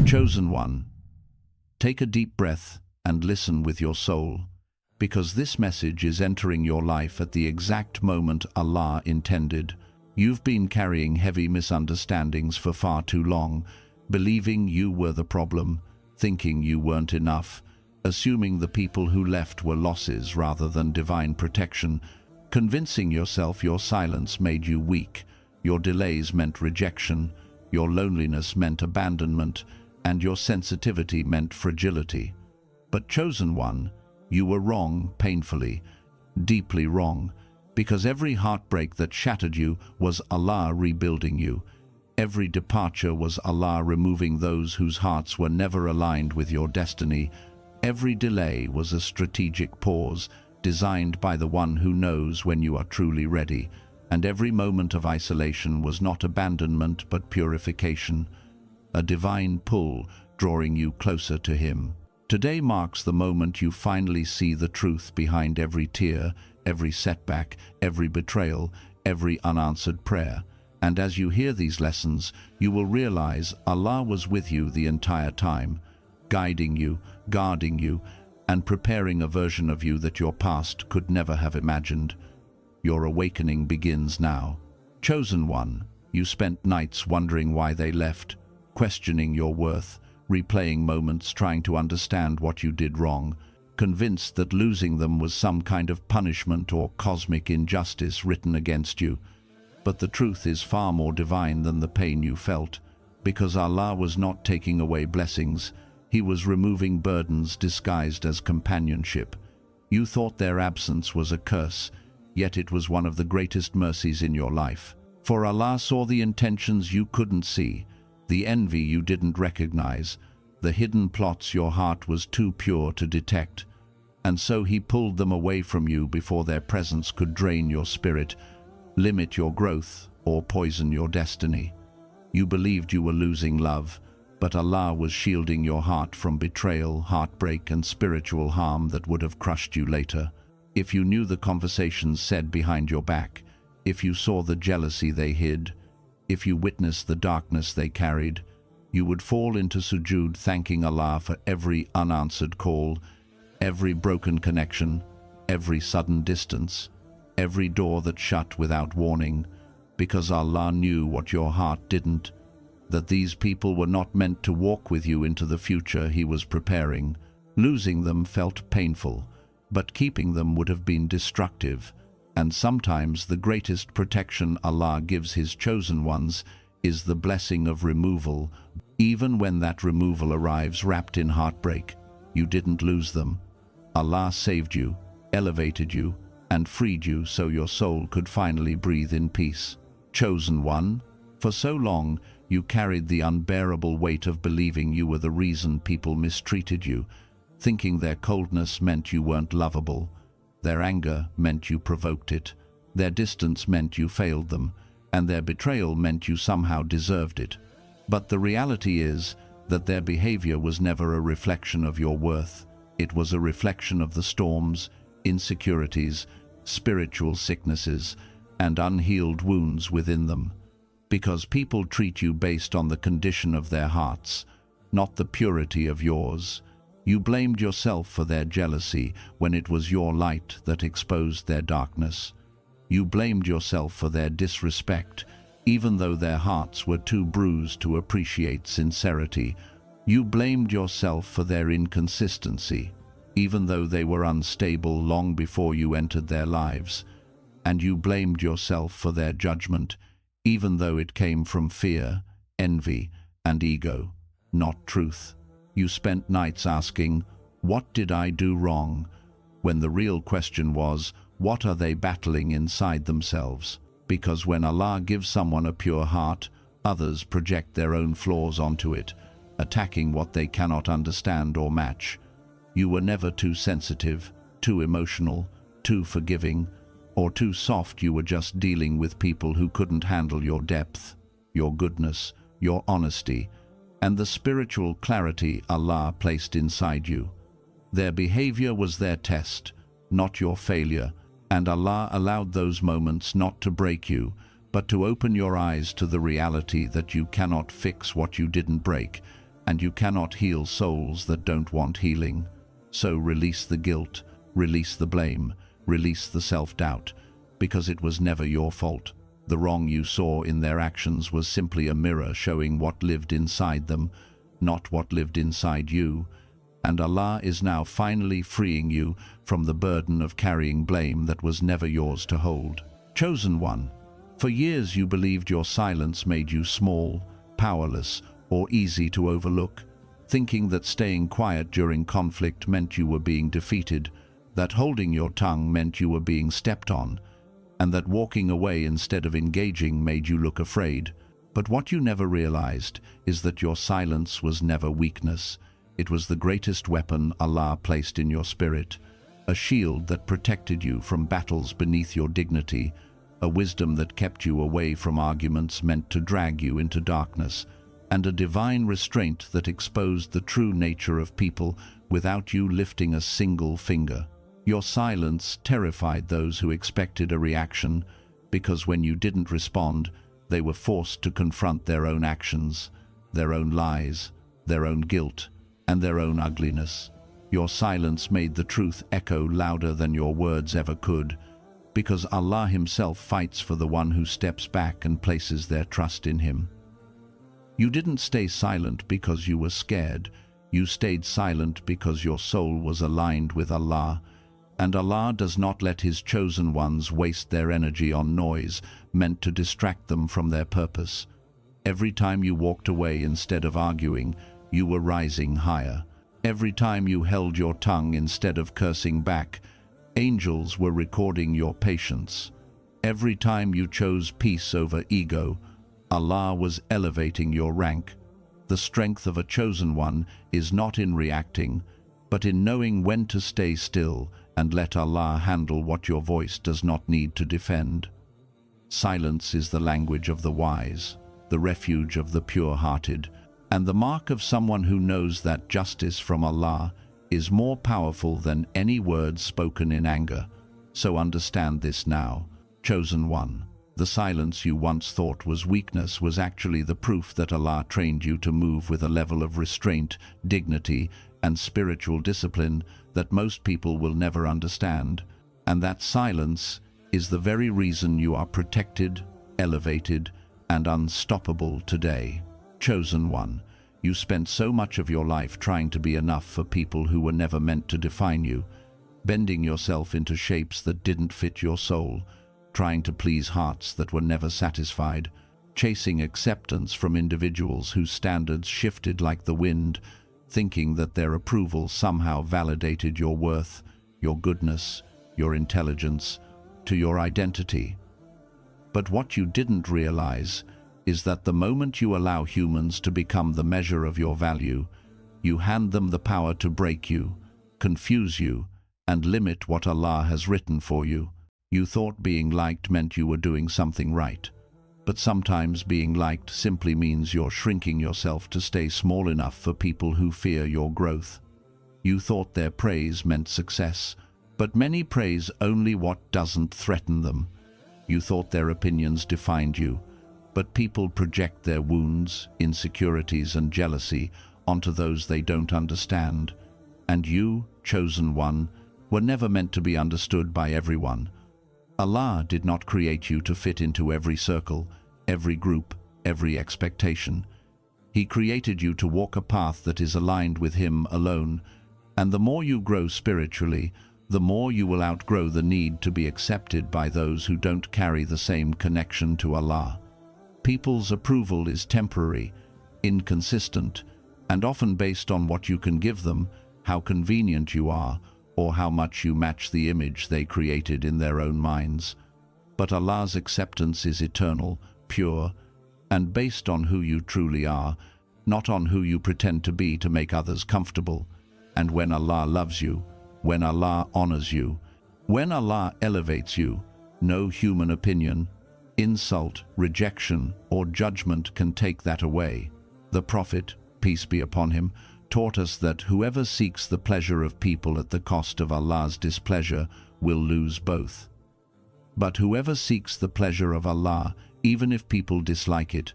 Chosen one, take a deep breath and listen with your soul, because this message is entering your life at the exact moment Allah intended. You've been carrying heavy misunderstandings for far too long, believing you were the problem, thinking you weren't enough, assuming the people who left were losses rather than divine protection, convincing yourself your silence made you weak, your delays meant rejection, your loneliness meant abandonment, and your sensitivity meant fragility. But chosen one, you were wrong, painfully, deeply wrong, because every heartbreak that shattered you was Allah rebuilding you. Every departure was Allah removing those whose hearts were never aligned with your destiny. Every delay was a strategic pause, designed by the one who knows when you are truly ready. And every moment of isolation was not abandonment but purification, a divine pull drawing you closer to Him. Today marks the moment you finally see the truth behind every tear, every setback, every betrayal, every unanswered prayer. And as you hear these lessons, you will realize Allah was with you the entire time, guiding you, guarding you, and preparing a version of you that your past could never have imagined. Your awakening begins now. Chosen one, you spent nights wondering why they left, questioning your worth, replaying moments trying to understand what you did wrong, convinced that losing them was some kind of punishment or cosmic injustice written against you. But the truth is far more divine than the pain you felt, because Allah was not taking away blessings, He was removing burdens disguised as companionship. You thought their absence was a curse, yet it was one of the greatest mercies in your life. For Allah saw the intentions you couldn't see, the envy you didn't recognize, the hidden plots your heart was too pure to detect, and so He pulled them away from you before their presence could drain your spirit, limit your growth, or poison your destiny. You believed you were losing love, but Allah was shielding your heart from betrayal, heartbreak, and spiritual harm that would have crushed you later. If you knew the conversations said behind your back, if you saw the jealousy they hid, if you witnessed the darkness they carried, you would fall into sujood thanking Allah for every unanswered call, every broken connection, every sudden distance, every door that shut without warning, because Allah knew what your heart didn't, that these people were not meant to walk with you into the future He was preparing. Losing them felt painful, but keeping them would have been destructive. And sometimes the greatest protection Allah gives His chosen ones is the blessing of removal. Even when that removal arrives wrapped in heartbreak, you didn't lose them. Allah saved you, elevated you, and freed you so your soul could finally breathe in peace. Chosen one, for so long you carried the unbearable weight of believing you were the reason people mistreated you, thinking their coldness meant you weren't lovable. Their anger meant you provoked it, their distance meant you failed them, and their betrayal meant you somehow deserved it. But the reality is that their behavior was never a reflection of your worth. It was a reflection of the storms, insecurities, spiritual sicknesses, and unhealed wounds within them. Because people treat you based on the condition of their hearts, not the purity of yours. You blamed yourself for their jealousy when it was your light that exposed their darkness. You blamed yourself for their disrespect, even though their hearts were too bruised to appreciate sincerity. You blamed yourself for their inconsistency, even though they were unstable long before you entered their lives. And you blamed yourself for their judgment, even though it came from fear, envy, and ego, not truth. You spent nights asking, "What did I do wrong?" when the real question was, what are they battling inside themselves? Because when Allah gives someone a pure heart, others project their own flaws onto it, attacking what they cannot understand or match. You were never too sensitive, too emotional, too forgiving, or too soft. You were just dealing with people who couldn't handle your depth, your goodness, your honesty, and the spiritual clarity Allah placed inside you. Their behavior was their test, not your failure, and Allah allowed those moments not to break you, but to open your eyes to the reality that you cannot fix what you didn't break, and you cannot heal souls that don't want healing. So release the guilt, release the blame, release the self-doubt, because it was never your fault. The wrong you saw in their actions was simply a mirror showing what lived inside them, not what lived inside you. And Allah is now finally freeing you from the burden of carrying blame that was never yours to hold. Chosen one, for years you believed your silence made you small, powerless, or easy to overlook, thinking that staying quiet during conflict meant you were being defeated, that holding your tongue meant you were being stepped on, and that walking away instead of engaging made you look afraid. But what you never realized is that your silence was never weakness. It was the greatest weapon Allah placed in your spirit, a shield that protected you from battles beneath your dignity, a wisdom that kept you away from arguments meant to drag you into darkness, and a divine restraint that exposed the true nature of people without you lifting a single finger. Your silence terrified those who expected a reaction, because when you didn't respond, they were forced to confront their own actions, their own lies, their own guilt, and their own ugliness. Your silence made the truth echo louder than your words ever could, because Allah Himself fights for the one who steps back and places their trust in Him. You didn't stay silent because you were scared. You stayed silent because your soul was aligned with Allah, and Allah does not let His chosen ones waste their energy on noise meant to distract them from their purpose. Every time you walked away instead of arguing, you were rising higher. Every time you held your tongue instead of cursing back, angels were recording your patience. Every time you chose peace over ego, Allah was elevating your rank. The strength of a chosen one is not in reacting, but in knowing when to stay still and let Allah handle what your voice does not need to defend. Silence is the language of the wise, the refuge of the pure-hearted, and the mark of someone who knows that justice from Allah is more powerful than any words spoken in anger. So understand this now, chosen one. The silence you once thought was weakness was actually the proof that Allah trained you to move with a level of restraint, dignity, and spiritual discipline that most people will never understand. And that silence is the very reason you are protected, elevated, and unstoppable today. Chosen one, you spent so much of your life trying to be enough for people who were never meant to define you, bending yourself into shapes that didn't fit your soul, trying to please hearts that were never satisfied, chasing acceptance from individuals whose standards shifted like the wind, thinking that their approval somehow validated your worth, your goodness, your intelligence, to your identity. But what you didn't realize is that the moment you allow humans to become the measure of your value, you hand them the power to break you, confuse you, and limit what Allah has written for you. You thought being liked meant you were doing something right. But sometimes being liked simply means you're shrinking yourself to stay small enough for people who fear your growth. You thought their praise meant success, but many praise only what doesn't threaten them. You thought their opinions defined you, but people project their wounds, insecurities, and jealousy onto those they don't understand. And you, chosen one, were never meant to be understood by everyone. Allah did not create you to fit into every circle, every group, every expectation. He created you to walk a path that is aligned with Him alone, and the more you grow spiritually, the more you will outgrow the need to be accepted by those who don't carry the same connection to Allah. People's approval is temporary, inconsistent, and often based on what you can give them, how convenient you are, or how much you match the image they created in their own minds. But Allah's acceptance is eternal, pure, and based on who you truly are, not on who you pretend to be to make others comfortable. And when Allah loves you, when Allah honors you, when Allah elevates you, no human opinion, insult, rejection, or judgment can take that away. The Prophet, peace be upon him, taught us that whoever seeks the pleasure of people at the cost of Allah's displeasure will lose both. But whoever seeks the pleasure of Allah, even if people dislike it,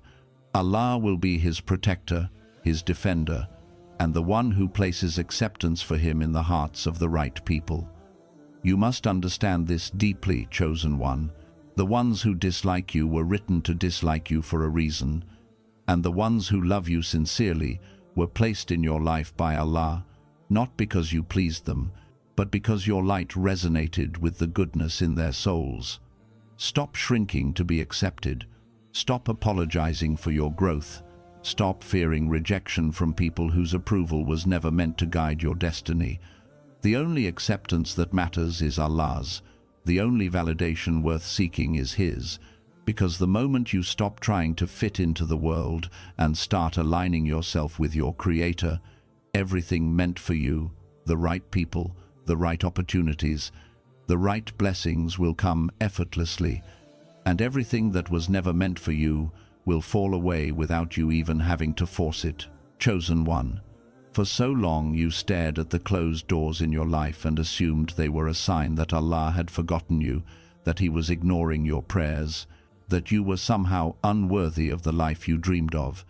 Allah will be his protector, his defender, and the one who places acceptance for him in the hearts of the right people. You must understand this deeply, chosen one. The ones who dislike you were written to dislike you for a reason, and the ones who love you sincerely were placed in your life by Allah, not because you pleased them, but because your light resonated with the goodness in their souls. Stop shrinking to be accepted. Stop apologizing for your growth. Stop fearing rejection from people whose approval was never meant to guide your destiny. The only acceptance that matters is Allah's. The only validation worth seeking is His, because the moment you stop trying to fit into the world and start aligning yourself with your Creator, everything meant for you, the right people, the right opportunities, the right blessings will come effortlessly, and everything that was never meant for you will fall away without you even having to force it. Chosen one. For so long you stared at the closed doors in your life and assumed they were a sign that Allah had forgotten you, that He was ignoring your prayers, that you were somehow unworthy of the life you dreamed of,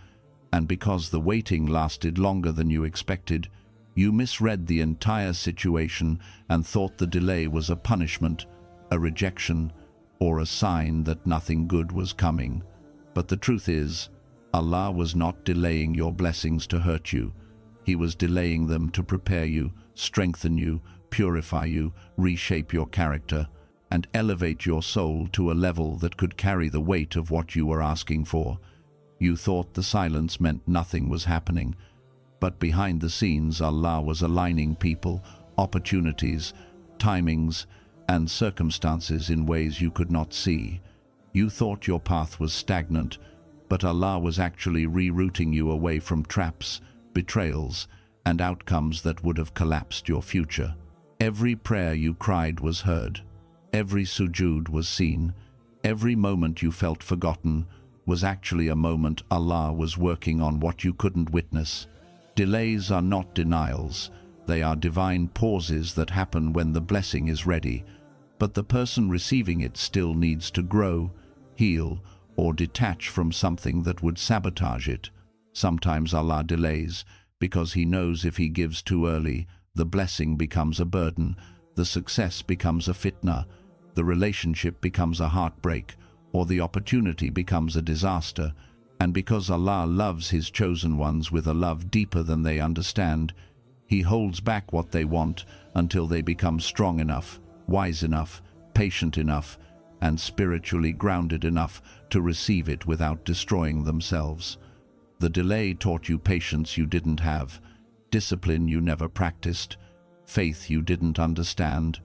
and because the waiting lasted longer than you expected, you misread the entire situation and thought the delay was a punishment, a rejection, or a sign that nothing good was coming. But the truth is, Allah was not delaying your blessings to hurt you. He was delaying them to prepare you, strengthen you, purify you, reshape your character, and elevate your soul to a level that could carry the weight of what you were asking for. You thought the silence meant nothing was happening, but behind the scenes Allah was aligning people, opportunities, timings, and circumstances in ways you could not see. You thought your path was stagnant, but Allah was actually rerouting you away from traps, betrayals, and outcomes that would have collapsed your future. Every prayer you cried was heard. Every sujood was seen. Every moment you felt forgotten was actually a moment Allah was working on what you couldn't witness. Delays are not denials. They are divine pauses that happen when the blessing is ready, but the person receiving it still needs to grow, heal, or detach from something that would sabotage it. Sometimes Allah delays because He knows if He gives too early, the blessing becomes a burden, the success becomes a fitna, the relationship becomes a heartbreak, or the opportunity becomes a disaster. And because Allah loves His chosen ones with a love deeper than they understand, He holds back what they want until they become strong enough, wise enough, patient enough, and spiritually grounded enough to receive it without destroying themselves. The delay taught you patience you didn't have, discipline you never practiced, faith you didn't understand,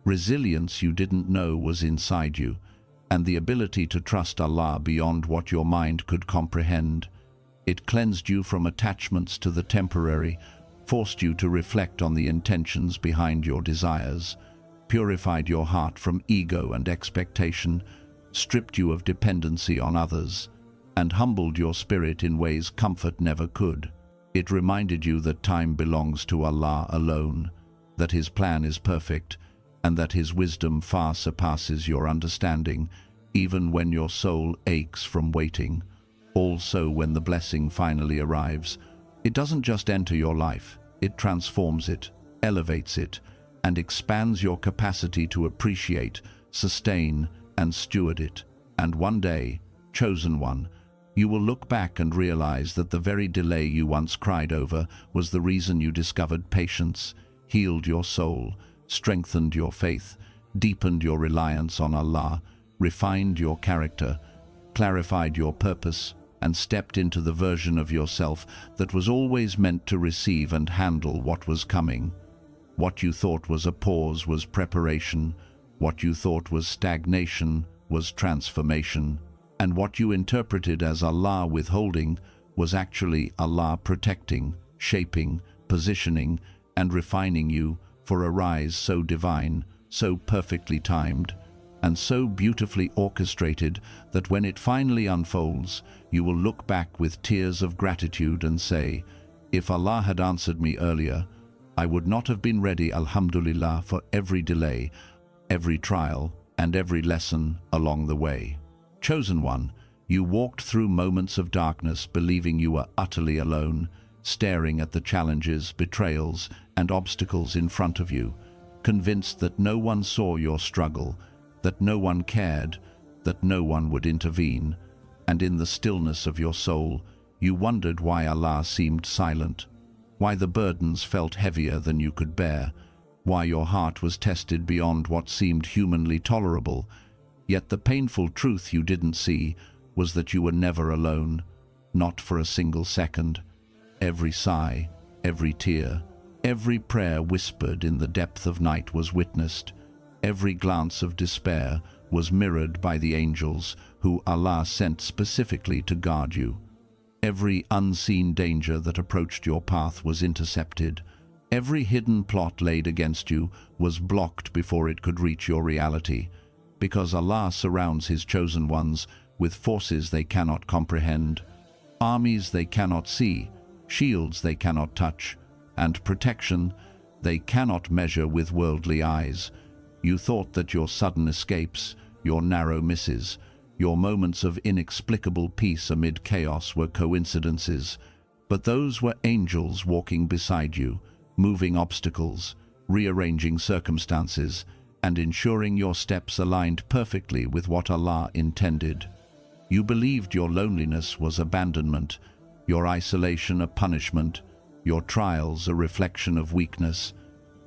resilience you didn't know was inside you, and the ability to trust Allah beyond what your mind could comprehend. It cleansed you from attachments to the temporary, forced you to reflect on the intentions behind your desires, purified your heart from ego and expectation, stripped you of dependency on others, and humbled your spirit in ways comfort never could. It reminded you that time belongs to Allah alone, that His plan is perfect, and that His wisdom far surpasses your understanding, even when your soul aches from waiting. Also, when the blessing finally arrives, it doesn't just enter your life, it transforms it, elevates it, and expands your capacity to appreciate, sustain, and steward it. And one day, chosen one, you will look back and realize that the very delay you once cried over was the reason you discovered patience, healed your soul, strengthened your faith, deepened your reliance on Allah, refined your character, clarified your purpose, and stepped into the version of yourself that was always meant to receive and handle what was coming. What you thought was a pause was preparation. What you thought was stagnation was transformation. And what you interpreted as Allah withholding was actually Allah protecting, shaping, positioning, and refining you for a rise so divine, so perfectly timed, and so beautifully orchestrated that when it finally unfolds, you will look back with tears of gratitude and say, "If Allah had answered me earlier, I would not have been ready, alhamdulillah, for every delay, every trial, and every lesson along the way." Chosen one, You walked through moments of darkness believing you were utterly alone, staring at the challenges, betrayals, and obstacles in front of you, convinced that no one saw your struggle, that no one cared, that no one would intervene, and in the stillness of your soul, you wondered why Allah seemed silent, why the burdens felt heavier than you could bear, why your heart was tested beyond what seemed humanly tolerable. Yet the painful truth you didn't see was that you were never alone, not for a single second. Every sigh, every tear, every prayer whispered in the depth of night was witnessed. Every glance of despair was mirrored by the angels who Allah sent specifically to guard you. Every unseen danger that approached your path was intercepted. Every hidden plot laid against you was blocked before it could reach your reality, because Allah surrounds His chosen ones with forces they cannot comprehend, armies they cannot see, shields they cannot touch, and protection they cannot measure with worldly eyes. You thought that your sudden escapes, your narrow misses, your moments of inexplicable peace amid chaos were coincidences, but those were angels walking beside you, moving obstacles, rearranging circumstances, and ensuring your steps aligned perfectly with what Allah intended. You believed your loneliness was abandonment, your isolation a punishment, your trials a reflection of weakness,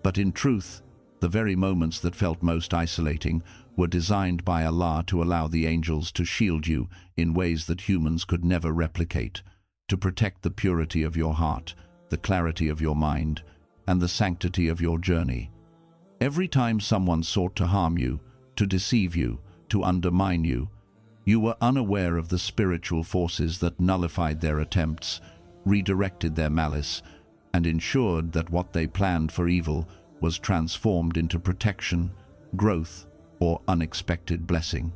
but in truth, the very moments that felt most isolating were designed by Allah to allow the angels to shield you in ways that humans could never replicate, to protect the purity of your heart, the clarity of your mind, and the sanctity of your journey. Every time someone sought to harm you, to deceive you, to undermine you, you were unaware of the spiritual forces that nullified their attempts, redirected their malice, and ensured that what they planned for evil was transformed into protection, growth, or unexpected blessing.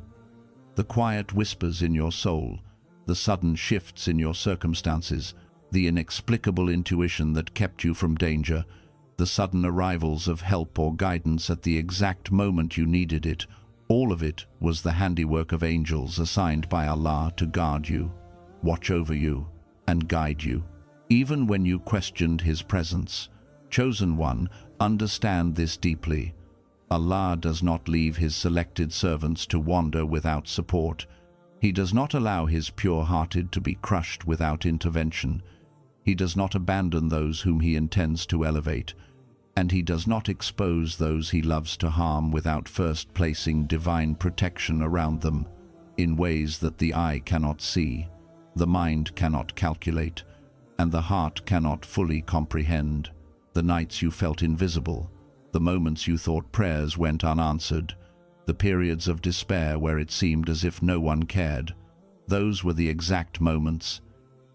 The quiet whispers in your soul, the sudden shifts in your circumstances, the inexplicable intuition that kept you from danger, the sudden arrivals of help or guidance at the exact moment you needed it, all of it was the handiwork of angels assigned by Allah to guard you, watch over you, and guide you. Even when you questioned His presence, chosen one, understand this deeply. Allah does not leave His selected servants to wander without support. He does not allow His pure-hearted to be crushed without intervention. He does not abandon those whom He intends to elevate, and He does not expose those He loves to harm without first placing divine protection around them in ways that the eye cannot see, the mind cannot calculate, and the heart cannot fully comprehend. The nights you felt invisible, the moments you thought prayers went unanswered, the periods of despair where it seemed as if no one cared, those were the exact moments.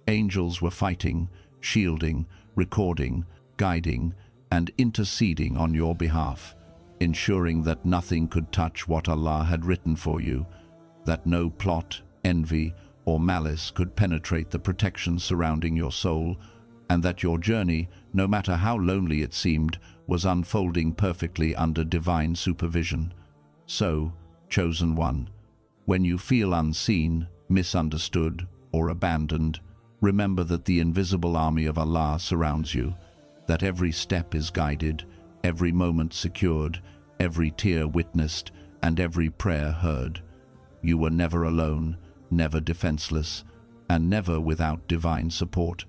Angels were fighting, shielding, recording, guiding, and interceding on your behalf, ensuring that nothing could touch what Allah had written for you, that no plot, envy, or malice could penetrate the protection surrounding your soul, and that your journey, no matter how lonely it seemed, was unfolding perfectly under divine supervision. So, chosen one, when you feel unseen, misunderstood, or abandoned, remember that the invisible army of Allah surrounds you, that every step is guided, every moment secured, every tear witnessed, and every prayer heard. You were never alone, never defenseless, and never without divine support.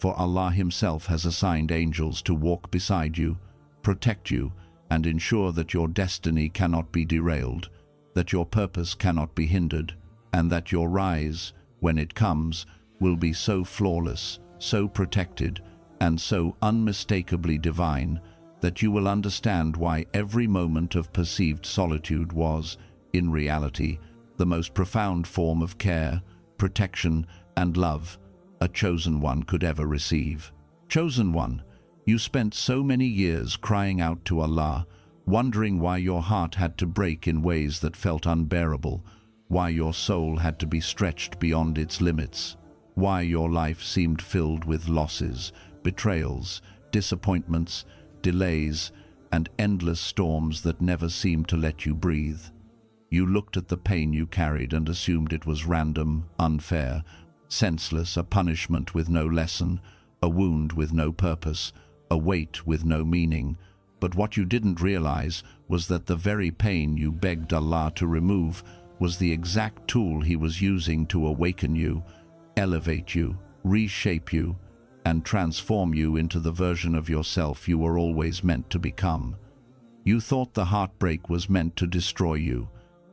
For Allah Himself has assigned angels to walk beside you, protect you, and ensure that your destiny cannot be derailed, that your purpose cannot be hindered, and that your rise, when it comes, will be so flawless, so protected, and so unmistakably divine that you will understand why every moment of perceived solitude was, in reality, the most profound form of care, protection, and love a chosen one could ever receive. Chosen one, you spent so many years crying out to Allah, wondering why your heart had to break in ways that felt unbearable, why your soul had to be stretched beyond its limits, why your life seemed filled with losses, betrayals, disappointments, delays, and endless storms that never seemed to let you breathe. You looked at the pain you carried and assumed it was random, unfair, senseless, a punishment with no lesson, a wound with no purpose, a weight with no meaning. But what you didn't realize was that the very pain you begged Allah to remove was the exact tool He was using to awaken you, elevate you, reshape you, and transform you into the version of yourself you were always meant to become. You thought the heartbreak was meant to destroy you,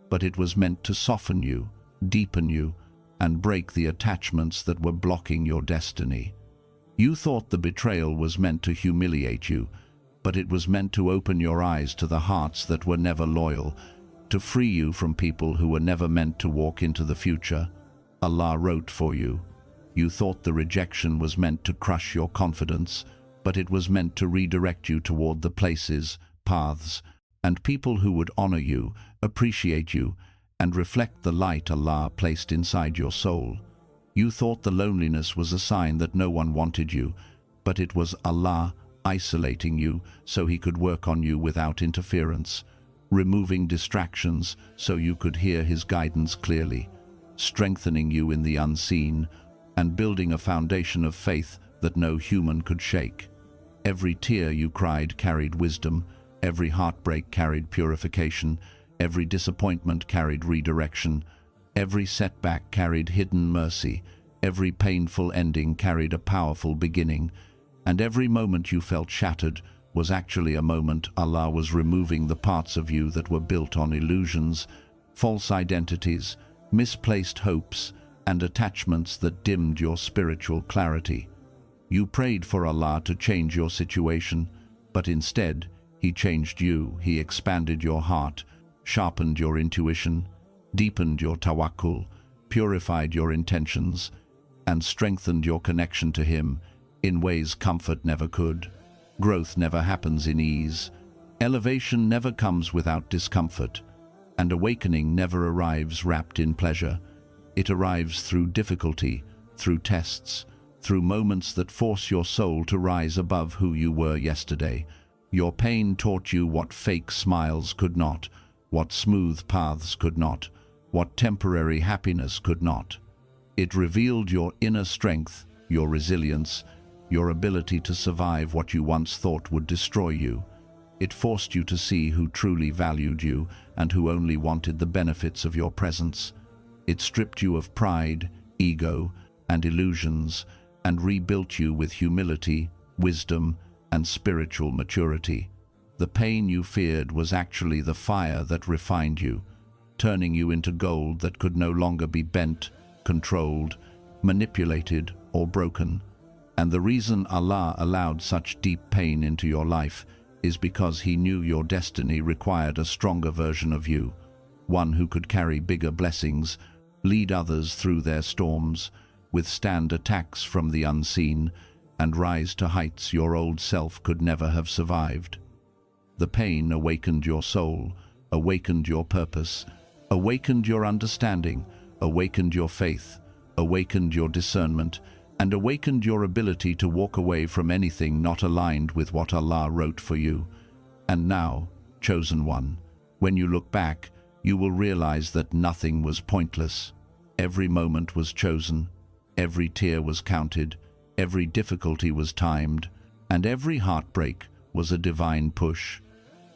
but it was meant to soften you, deepen you, and break the attachments that were blocking your destiny. You thought the betrayal was meant to humiliate you, but it was meant to open your eyes to the hearts that were never loyal, to free you from people who were never meant to walk into the future Allah wrote for you. You thought the rejection was meant to crush your confidence, but it was meant to redirect you toward the places, paths, and people who would honor you, appreciate you, and reflect the light Allah placed inside your soul. You thought the loneliness was a sign that no one wanted you, but it was Allah isolating you so He could work on you without interference, removing distractions so you could hear His guidance clearly, strengthening you in the unseen, and building a foundation of faith that no human could shake. Every tear you cried carried wisdom, every heartbreak carried purification, every disappointment carried redirection, every setback carried hidden mercy, every painful ending carried a powerful beginning, and every moment you felt shattered was actually a moment Allah was removing the parts of you that were built on illusions, false identities, misplaced hopes, and attachments that dimmed your spiritual clarity. You prayed for Allah to change your situation, but instead, He changed you. He expanded your heart, sharpened your intuition, deepened your tawakkul, purified your intentions, and strengthened your connection to Him in ways comfort never could. Growth never happens in ease. Elevation never comes without discomfort, and awakening never arrives wrapped in pleasure. It arrives through difficulty, through tests, through moments that force your soul to rise above who you were yesterday. Your pain taught you what fake smiles could not, what smooth paths could not, what temporary happiness could not. It revealed your inner strength, your resilience, your ability to survive what you once thought would destroy you. It forced you to see who truly valued you and who only wanted the benefits of your presence. It stripped you of pride, ego, and illusions, and rebuilt you with humility, wisdom, and spiritual maturity. The pain you feared was actually the fire that refined you, turning you into gold that could no longer be bent, controlled, manipulated, or broken. And the reason Allah allowed such deep pain into your life is because He knew your destiny required a stronger version of you, one who could carry bigger blessings, lead others through their storms, withstand attacks from the unseen, and rise to heights your old self could never have survived. The pain awakened your soul, awakened your purpose, awakened your understanding, awakened your faith, awakened your discernment, and awakened your ability to walk away from anything not aligned with what Allah wrote for you. And now, chosen one, when you look back, you will realize that nothing was pointless. Every moment was chosen, every tear was counted, every difficulty was timed, and every heartbreak was a divine push,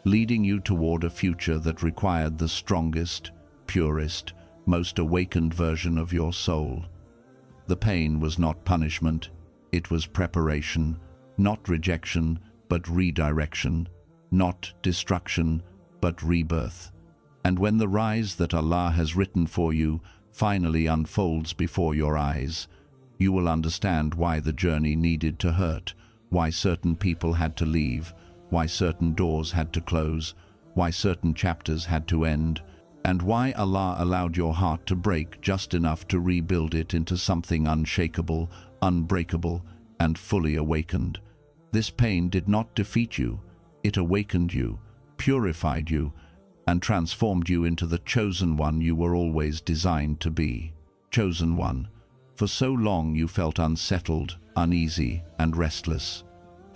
leading you toward a future that required the strongest, purest, most awakened version of your soul. The pain was not punishment, it was preparation, not rejection, but redirection, not destruction, but rebirth. And when the rise that Allah has written for you finally unfolds before your eyes, you will understand why the journey needed to hurt, why certain people had to leave, why certain doors had to close, why certain chapters had to end, and why Allah allowed your heart to break just enough to rebuild it into something unshakable, unbreakable, and fully awakened. This pain did not defeat you, it awakened you, purified you, and transformed you into the chosen one you were always designed to be. Chosen one. For so long you felt unsettled, uneasy, and restless.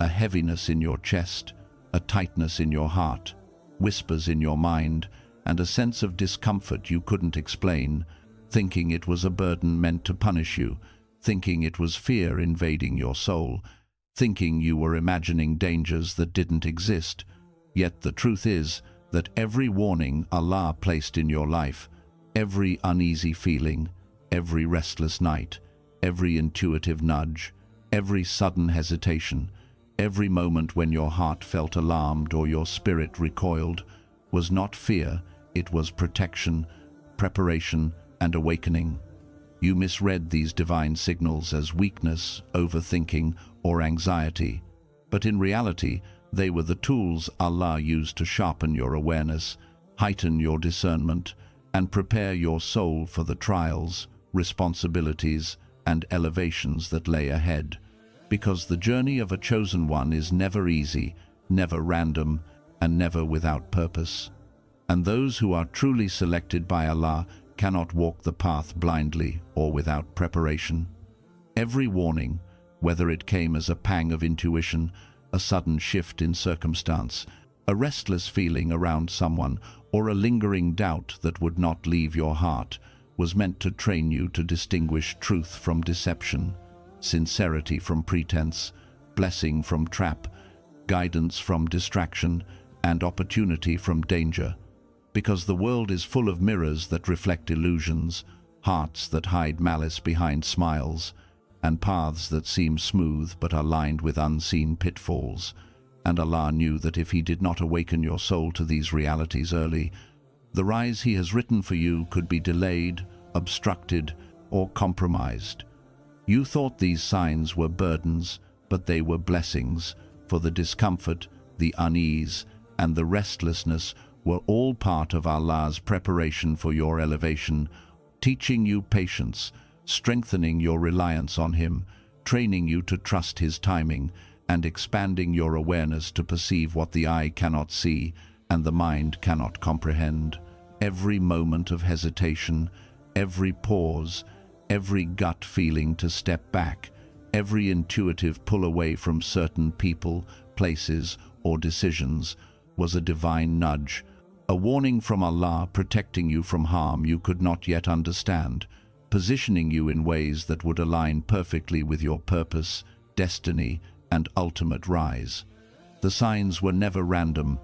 A heaviness in your chest, a tightness in your heart, whispers in your mind, and a sense of discomfort you couldn't explain, thinking it was a burden meant to punish you, thinking it was fear invading your soul, thinking you were imagining dangers that didn't exist. Yet the truth is that every warning Allah placed in your life, every uneasy feeling, every restless night, every intuitive nudge, every sudden hesitation, every moment when your heart felt alarmed or your spirit recoiled, was not fear, it was protection, preparation, and awakening. You misread these divine signals as weakness, overthinking, or anxiety, but in reality, they were the tools Allah used to sharpen your awareness, heighten your discernment, and prepare your soul for the trials, responsibilities, and elevations that lay ahead. Because the journey of a chosen one is never easy, never random, and never without purpose. And those who are truly selected by Allah cannot walk the path blindly or without preparation. Every warning, whether it came as a pang of intuition, a sudden shift in circumstance, a restless feeling around someone, or a lingering doubt that would not leave your heart, was meant to train you to distinguish truth from deception, sincerity from pretense, blessing from trap, guidance from distraction, and opportunity from danger. Because the world is full of mirrors that reflect illusions, hearts that hide malice behind smiles, and paths that seem smooth but are lined with unseen pitfalls. And Allah knew that if He did not awaken your soul to these realities early, the rise He has written for you could be delayed, obstructed, or compromised. You thought these signs were burdens, but they were blessings, for the discomfort, the unease, and the restlessness were all part of Allah's preparation for your elevation, teaching you patience, strengthening your reliance on Him, training you to trust His timing, and expanding your awareness to perceive what the eye cannot see and the mind cannot comprehend. Every moment of hesitation, every pause, every gut feeling to step back, every intuitive pull away from certain people, places, or decisions was a divine nudge, a warning from Allah protecting you from harm you could not yet understand, positioning you in ways that would align perfectly with your purpose, destiny, and ultimate rise. The signs were never random,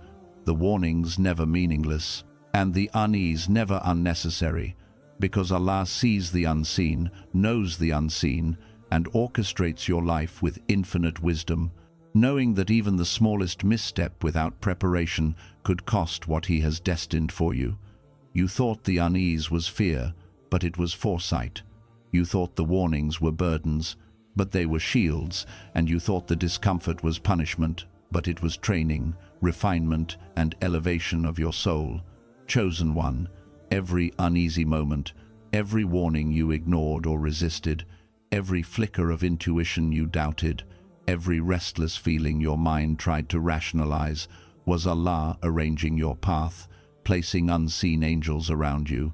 the warnings never meaningless, and the unease never unnecessary, because Allah sees the unseen, knows the unseen, and orchestrates your life with infinite wisdom, knowing that even the smallest misstep without preparation could cost what He has destined for you. You thought the unease was fear, but it was foresight. You thought the warnings were burdens, but they were shields, and you thought the discomfort was punishment, but it was training, refinement, and elevation of your soul. Chosen one, every uneasy moment, every warning you ignored or resisted, every flicker of intuition you doubted, every restless feeling your mind tried to rationalize, was Allah arranging your path, placing unseen angels around you,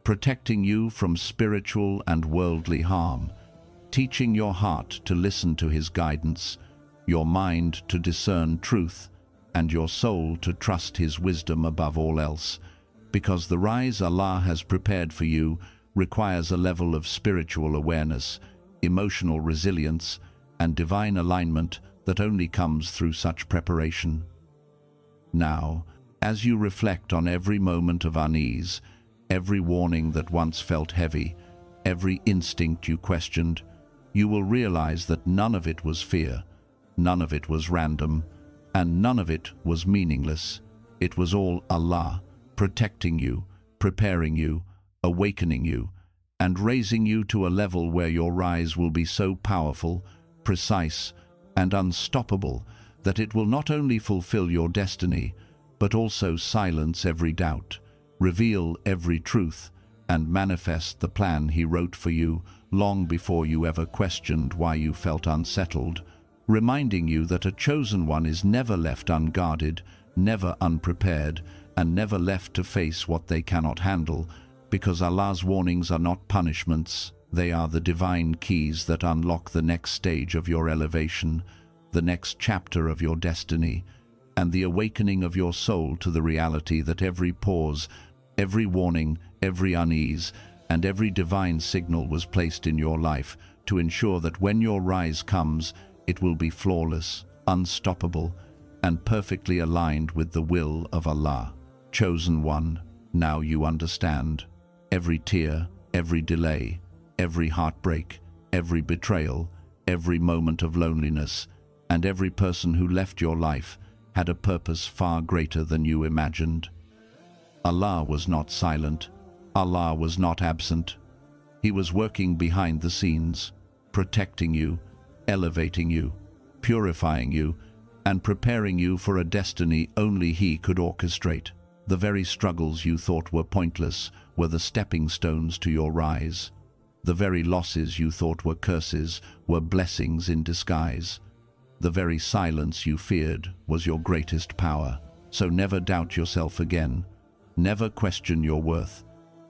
protecting you from spiritual and worldly harm, teaching your heart to listen to His guidance, your mind to discern truth, and your soul to trust His wisdom above all else, because the rise Allah has prepared for you requires a level of spiritual awareness, emotional resilience, and divine alignment that only comes through such preparation. Now, as you reflect on every moment of unease, every warning that once felt heavy, every instinct you questioned, you will realize that none of it was fear, none of it was random, and none of it was meaningless. It was all Allah, protecting you, preparing you, awakening you, and raising you to a level where your rise will be so powerful, precise, and unstoppable that it will not only fulfill your destiny, but also silence every doubt, reveal every truth, and manifest the plan He wrote for you long before you ever questioned why you felt unsettled, reminding you that a chosen one is never left unguarded, never unprepared, and never left to face what they cannot handle, because Allah's warnings are not punishments, they are the divine keys that unlock the next stage of your elevation, the next chapter of your destiny, and the awakening of your soul to the reality that every pause, Every warning, every unease, and every divine signal was placed in your life to ensure that when your rise comes, it will be flawless, unstoppable, and perfectly aligned with the will of Allah. Chosen one, now you understand. Every tear, every delay, every heartbreak, every betrayal, every moment of loneliness, and every person who left your life had a purpose far greater than you imagined. Allah was not silent. Allah was not absent. He was working behind the scenes, protecting you, elevating you, purifying you, and preparing you for a destiny only He could orchestrate. The very struggles you thought were pointless were the stepping stones to your rise. The very losses you thought were curses were blessings in disguise. The very silence you feared was your greatest power. So never doubt yourself again. Never question your worth.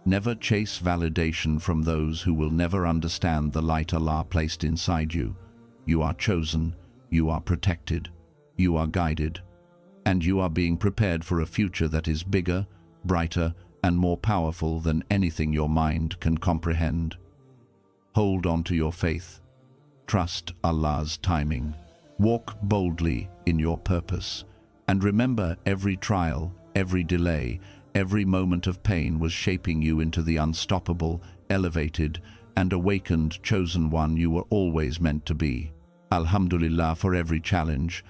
Never chase validation from those who will never understand the light Allah placed inside you. You are chosen, you are protected, you are guided, and you are being prepared for a future that is bigger, brighter, and more powerful than anything your mind can comprehend. Hold on to your faith. Trust Allah's timing. Walk boldly in your purpose. And remember, every trial, every delay, every moment of pain was shaping you into the unstoppable, elevated, and awakened chosen one you were always meant to be. Alhamdulillah for every challenge.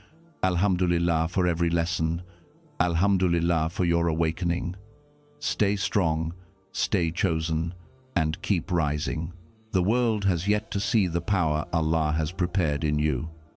Alhamdulillah for every lesson. Alhamdulillah for your awakening. Stay strong, stay chosen, and keep rising. The world has yet to see the power Allah has prepared in you.